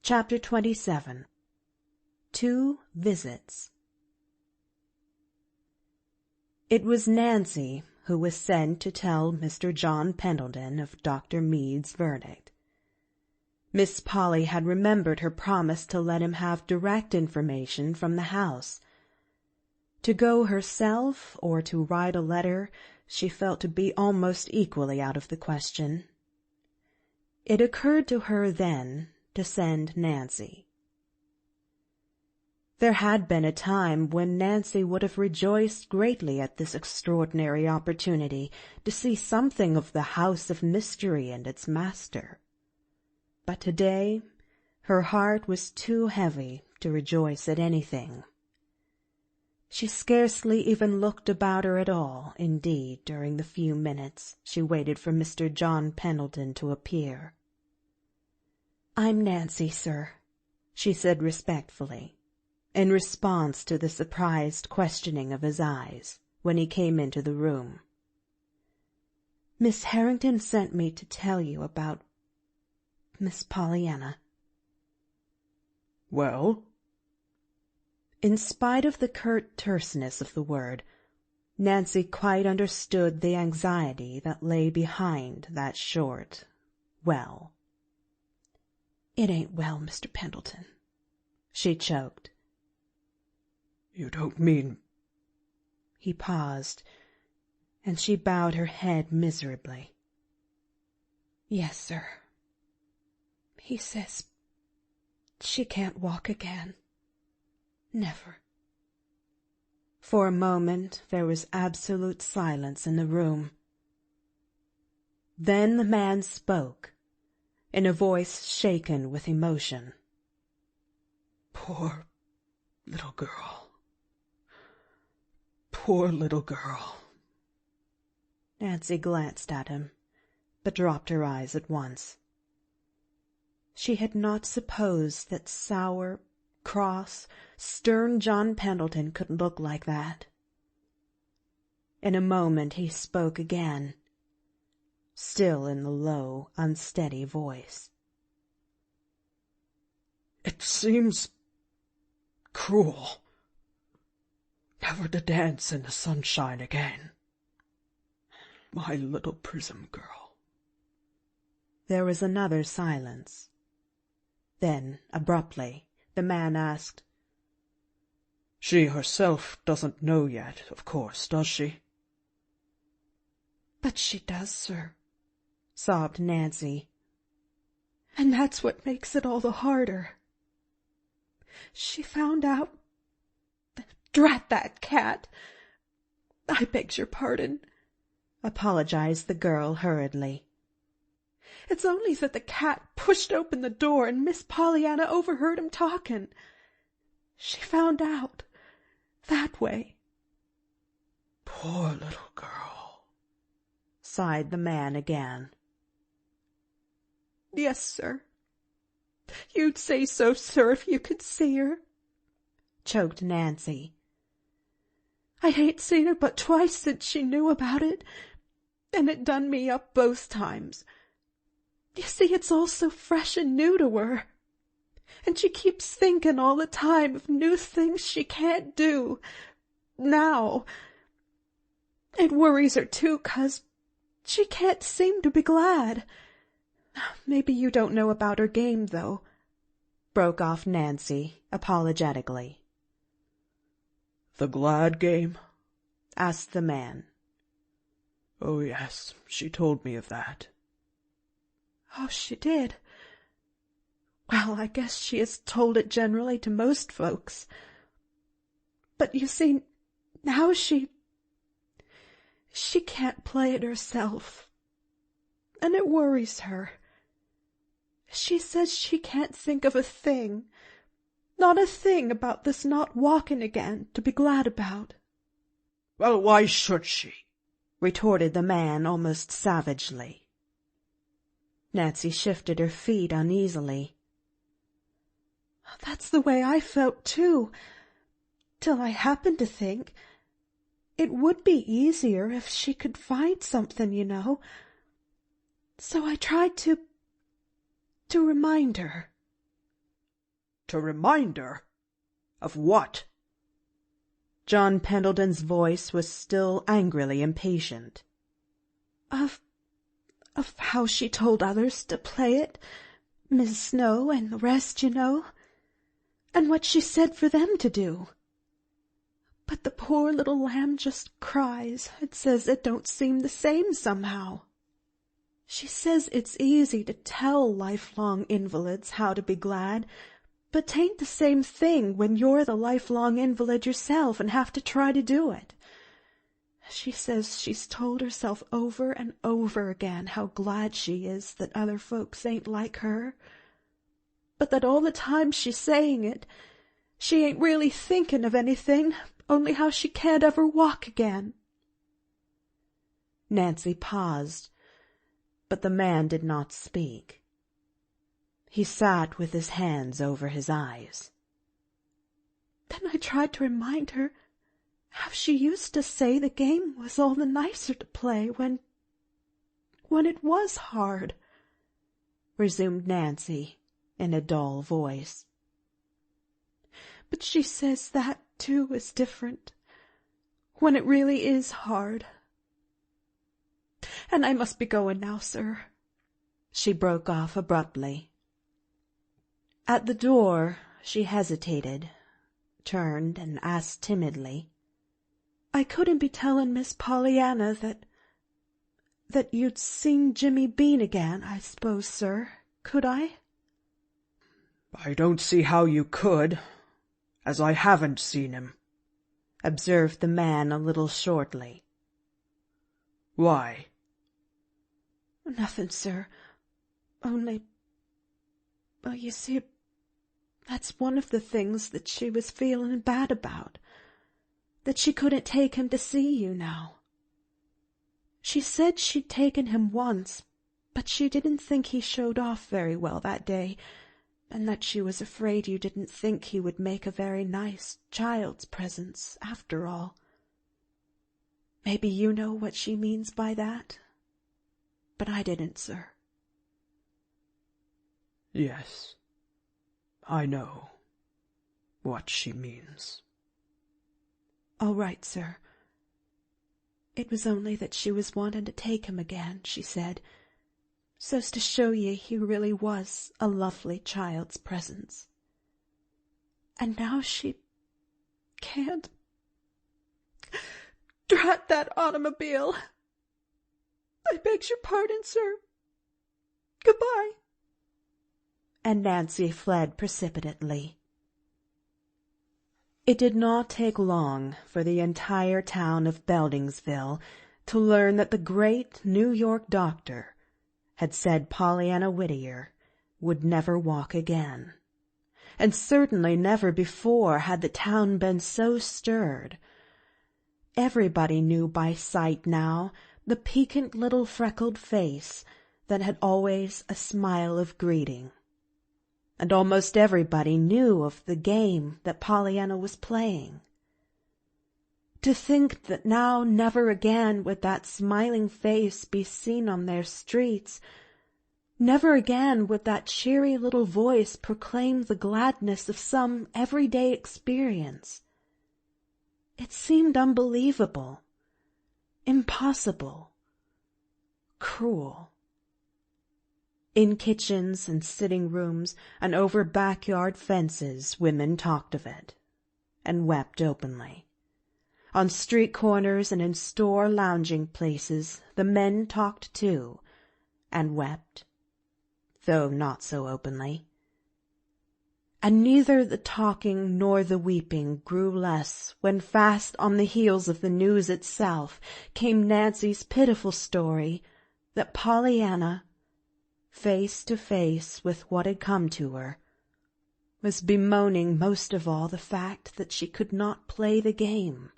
Chapter 27. 2 Visits. It was Nancy who was sent to tell Mr. John Pendleton of Dr. Meade's verdict. Miss Polly had remembered her promise to let him have direct information from the house. To go herself or to write a letter she felt to be almost equally out of the question. It occurred to her then to send Nancy. There had been a time when Nancy would have rejoiced greatly at this extraordinary opportunity to see something of the house of mystery and its master. But today her heart was too heavy to rejoice at anything. She scarcely even looked about her at all, indeed, during the few minutes she waited for Mr. John Pendleton to appear. "I'm Nancy, sir," she said respectfully, in response to the surprised questioning of his eyes when he came into the room. "Miss Harrington sent me to tell you about Miss Pollyanna." "Well?" In spite of the curt terseness of the word, Nancy quite understood the anxiety that lay behind that short "well." "It ain't well, Mr. Pendleton," she choked. "You don't mean—" He paused, and she bowed her head miserably. "Yes, sir. He says she can't walk again. Never." For a moment there was absolute silence in the room. Then the man spoke, in a voice shaken with emotion. "Poor little girl. Poor little girl." Nancy glanced at him, but dropped her eyes at once. She had not supposed that sour, cross, stern John Pendleton could look like that. In a moment he spoke again, still in the low, unsteady voice. "It seems cruel never to dance in the sunshine again. My little Prism girl." There was another silence. Then, abruptly, the man asked, "She herself doesn't know yet, of course, does she?" "But she does, sir," sobbed Nancy. "And that's what makes it all the harder. She found out— Drat that cat! I begs your pardon," apologized the girl hurriedly. "It's only that the cat pushed open the door and Miss Pollyanna overheard him talking. She found out that way." "Poor little girl," sighed the man again. "Yes, sir. You'd say so, sir, if you could see her," choked Nancy. "I ain't seen her but twice since she knew about it, and it done me up both times. You see, it's all so fresh and new to her, and she keeps thinking all the time of new things she can't do now. It worries her, too, 'cause she can't seem to be glad. Maybe you don't know about her game, though," broke off Nancy apologetically. "The glad game?" asked the man. "Oh, yes, she told me of that." "Oh, she did? Well, I guess she has told it generally to most folks. But you see, now she can't play it herself, and it worries her. She says she can't think of a thing, not a thing about this not walking again to be glad about." "Well, why should she?" retorted the man almost savagely. Nancy shifted her feet uneasily. "That's the way I felt, too, till I happened to think it would be easier if she could find something, you know. So I tried to remind her." To remind her? Of what? John Pendleton's voice was still angrily impatient. Of how she told others to play it, Miss Snow and the rest, you know, and what she said for them to do. But the poor little lamb just cries and says it don't seem the same somehow. She says it's easy to tell lifelong invalids how to be glad, but 'tain't the same thing when you're the lifelong invalid yourself and have to try to do it. She says she's told herself over and over again how glad she is that other folks ain't like her, but that all the time she's saying it, she ain't really thinking of anything, only how she can't ever walk again. Nancy paused, but the man did not speak. He sat with his hands over his eyes. Then I tried to remind her how she used to say the game was all the nicer to play when it was hard, resumed Nancy in a dull voice. But she says that, too, is different, when it really is hard. And I must be going now, sir, she broke off abruptly. At the door she hesitated, turned, and asked timidly, I couldn't be telling Miss Pollyanna that you'd seen Jimmy Bean again, I suppose, sir, could I? I don't see how you could, as I haven't seen him, observed the man a little shortly. Why? Nothing, sir. Only, well, you see, that's one of the things that she was feeling bad about, that she couldn't take him to see you now. She said she'd taken him once, but she didn't think he showed off very well that day, and that she was afraid you didn't think he would make a very nice child's presence, after all. Maybe you know what she means by that, but I didn't, sir. Yes, I know what she means. All right, sir. It was only that she was wanting to take him again, she said, so's to show ye he really was a lovely child's presence. And now she can't. Drat that automobile! I begs your pardon, sir. Goodbye. And Nancy fled precipitately. It did not take long for the entire town of Beldingsville to learn that the great New York doctor had said Pollyanna Whittier would never walk again, and certainly never before had the town been so stirred. Everybody knew by sight now the piquant little freckled face that had always a smile of greeting. And almost everybody knew of the game that Pollyanna was playing. To think that now never again would that smiling face be seen on their streets, never again would that cheery little voice proclaim the gladness of some everyday experience. It seemed unbelievable, impossible, cruel. In kitchens and sitting rooms and over backyard fences women talked of it, and wept openly. On street corners and in store lounging places the men talked too, and wept, though not so openly. And neither the talking nor the weeping grew less when fast on the heels of the news itself came Nancy's pitiful story that Pollyanna, face to face with what had come to her, was bemoaning most of all the fact that she could not play the game,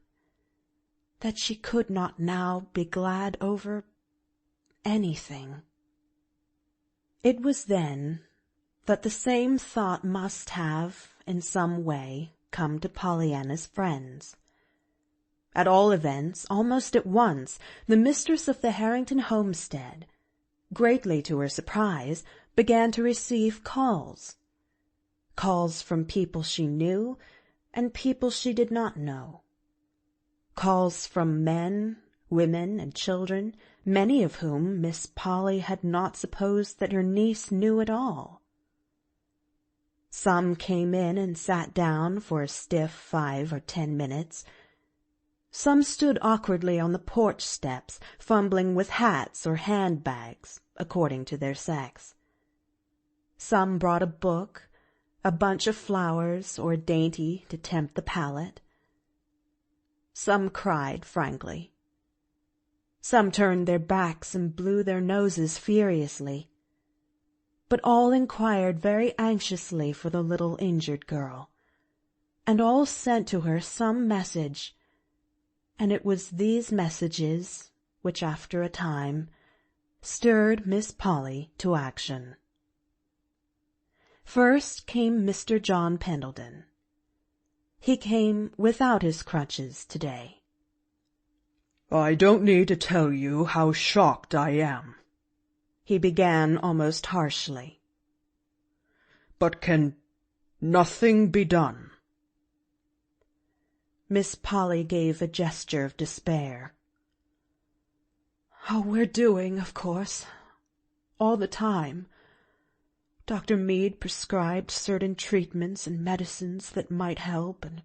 that she could not now be glad over anything. It was then that the same thought must have, in some way, come to Pollyanna's friends. At all events, almost at once, the mistress of the Harrington homestead, greatly to her surprise, began to receive calls. calls from people she knew and people she did not know, calls from men, women, and children, many of whom Miss Polly had not supposed that her niece knew at all. Some came in and sat down for a stiff 5 or 10 minutes. Some stood awkwardly on the porch steps, fumbling with hats or handbags, according to their sex. Some brought a book, a bunch of flowers, or a dainty to tempt the palate. Some cried frankly. Some turned their backs and blew their noses furiously. But all inquired very anxiously for the little injured girl, and all sent to her some message, and it was these messages which, after a time, stirred Miss Polly to action. First came Mr. John Pendleton. He came without his crutches today. "I don't need to tell you how shocked I am," he began almost harshly. "But can nothing be done?" Miss Polly gave a gesture of despair. "Oh, we're doing, of course, all the time. Dr. Meade prescribed certain treatments and medicines that might help, and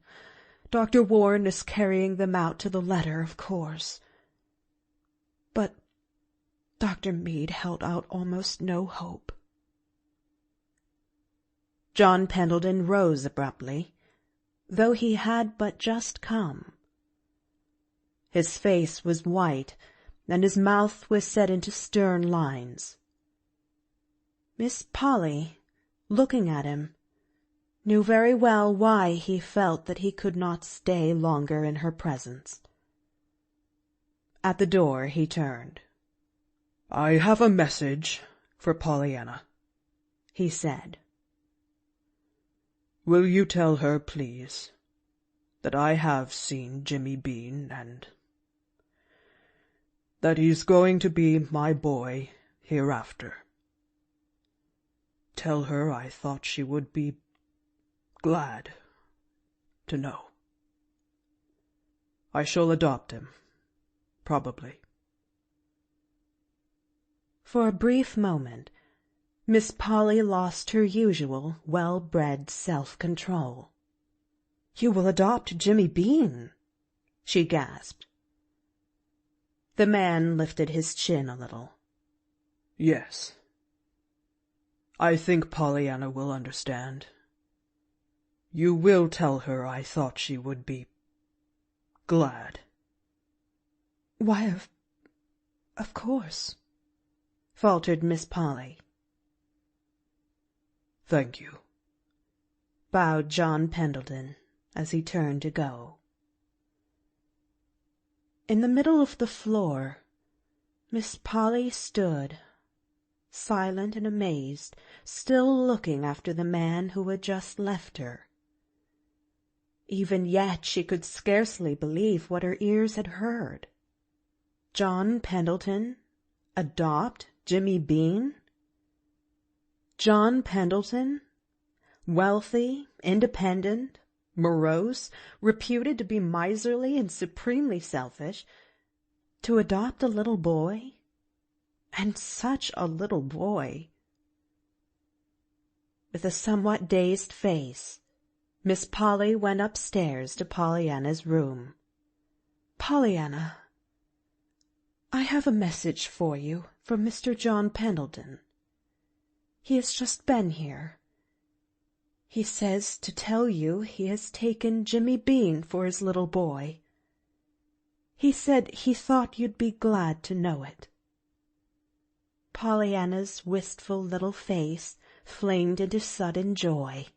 Dr. Warren is carrying them out to the letter, of course. But Dr. Meade held out almost no hope." John Pendleton rose abruptly, though he had but just come. His face was white, and his mouth was set into stern lines. Miss Polly, looking at him, knew very well why he felt that he could not stay longer in her presence. At the door he turned. "I have a message for Pollyanna," he said. "Will you tell her, please, that I have seen Jimmy Bean, and that he's going to be my boy hereafter. Tell her I thought she would be glad to know. I shall adopt him, probably." For a brief moment, Miss Polly lost her usual well-bred self-control. "You will adopt Jimmy Bean?" she gasped. The man lifted his chin a little. "Yes. I think Pollyanna will understand. You will tell her I thought she would be glad." "Why, of course," faltered Miss Polly. "Thank you," bowed John Pendleton as he turned to go. In the middle of the floor, Miss Polly stood, silent and amazed, still looking after the man who had just left her. Even yet she could scarcely believe what her ears had heard. John Pendleton adopt Jimmy Bean? John Pendleton, wealthy, independent, morose, reputed to be miserly and supremely selfish, to adopt a little boy? And such a little boy! With a somewhat dazed face, Miss Polly went upstairs to Pollyanna's room. "Pollyanna, I have a message for you from Mr. John Pendleton. He has just been here. He says to tell you he has taken Jimmy Bean for his little boy. He said he thought you'd be glad to know it." Pollyanna's wistful little face flamed into sudden joy.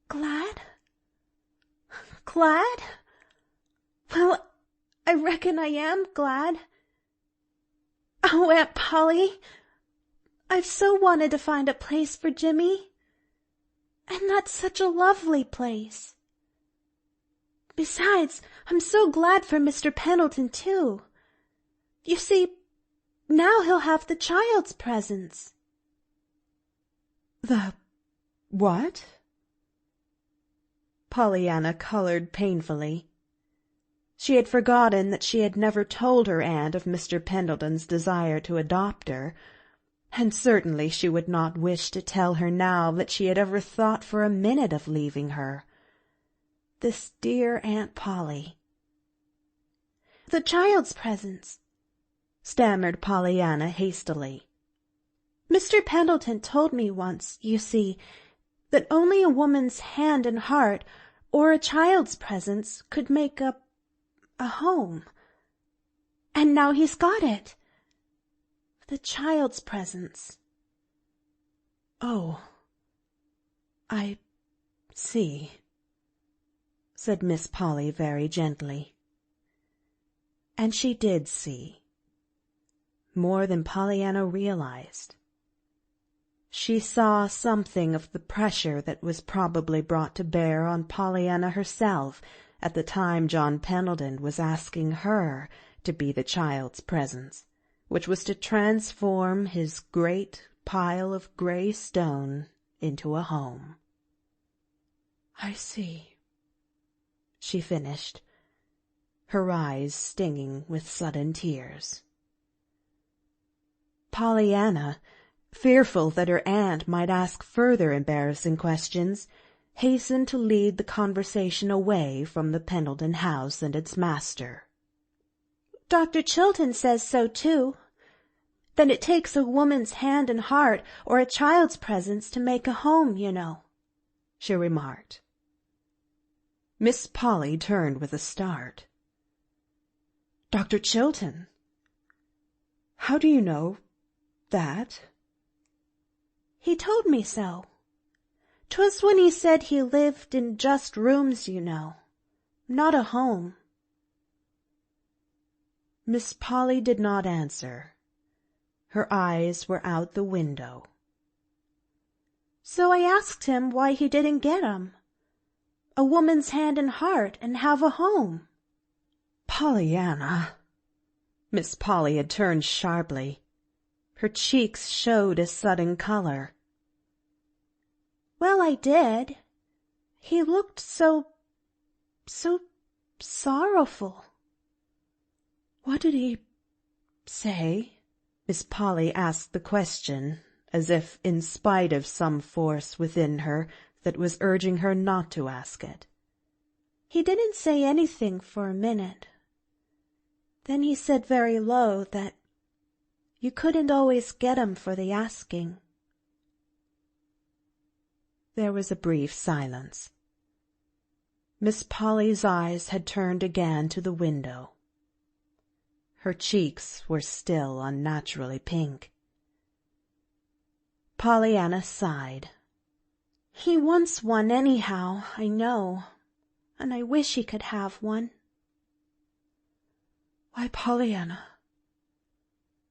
"Glad? Glad? Well, I reckon I am glad. Oh, Aunt Polly, I've so wanted to find a place for Jimmy. And that's such a lovely place. Besides, I'm so glad for Mr. Pendleton, too. You see, now he'll have the child's presents." The What? Pollyanna colored painfully. She had forgotten that she had never told her aunt of Mr. Pendleton's desire to adopt her, and certainly she would not wish to tell her now that she had ever thought for a minute of leaving her. This dear Aunt Polly. "The child's presents," stammered Pollyanna hastily. "Mr. Pendleton told me once, you see, that only a woman's hand and heart or a child's presence could make a home. And now he's got it. The child's presence." "Oh, I see," said Miss Polly very gently. And she did see. More than Pollyanna realized. She saw something of the pressure that was probably brought to bear on Pollyanna herself at the time John Pendleton was asking her to be the child's presence, which was to transform his great pile of gray stone into a home. "I see," she finished, her eyes stinging with sudden tears. Pollyanna, fearful that her aunt might ask further embarrassing questions, hastened to lead the conversation away from the Pendleton house and its master. "Dr. Chilton says so, too. That it takes a woman's hand and heart or a child's presence to make a home, you know," she remarked. Miss Polly turned with a start. "Dr. Chilton? How do you know that?" "He told me so. 'Twas when he said he lived in just rooms, you know, not a home." Miss Polly did not answer. Her eyes were out the window. "So I asked him why he didn't get 'em. A woman's hand and heart and have a home." "Pollyanna!" Miss Polly had turned sharply. Her cheeks showed a sudden color. "Well, I did. He looked so sorrowful." "What did he say?" Miss Polly asked the question, as if in spite of some force within her that was urging her not to ask it. "He didn't say anything for a minute. Then he said very low that you couldn't always get 'em for the asking." There was a brief silence. Miss Polly's eyes had turned again to the window. Her cheeks were still unnaturally pink. Pollyanna sighed. "He wants one anyhow, I know, and I wish he could have one." "Why, Pollyanna,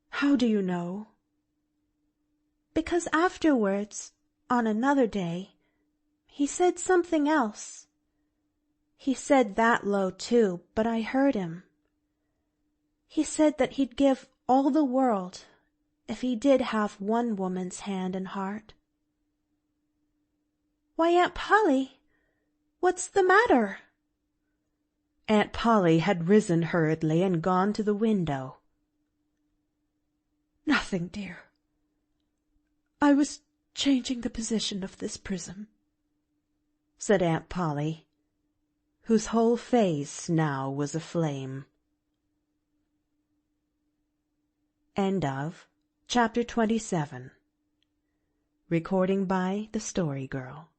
how do you know?" "Because afterwards, on another day, he said something else. He said that low too, but I heard him. He said that he'd give all the world if he did have one woman's hand and heart." "Why, Aunt Polly, what's the matter?" Aunt Polly had risen hurriedly and gone to the window. "Nothing, dear. I was changing the position of this prism," said Aunt Polly, whose whole face now was aflame. End of Chapter 27. Recording by The Story Girl.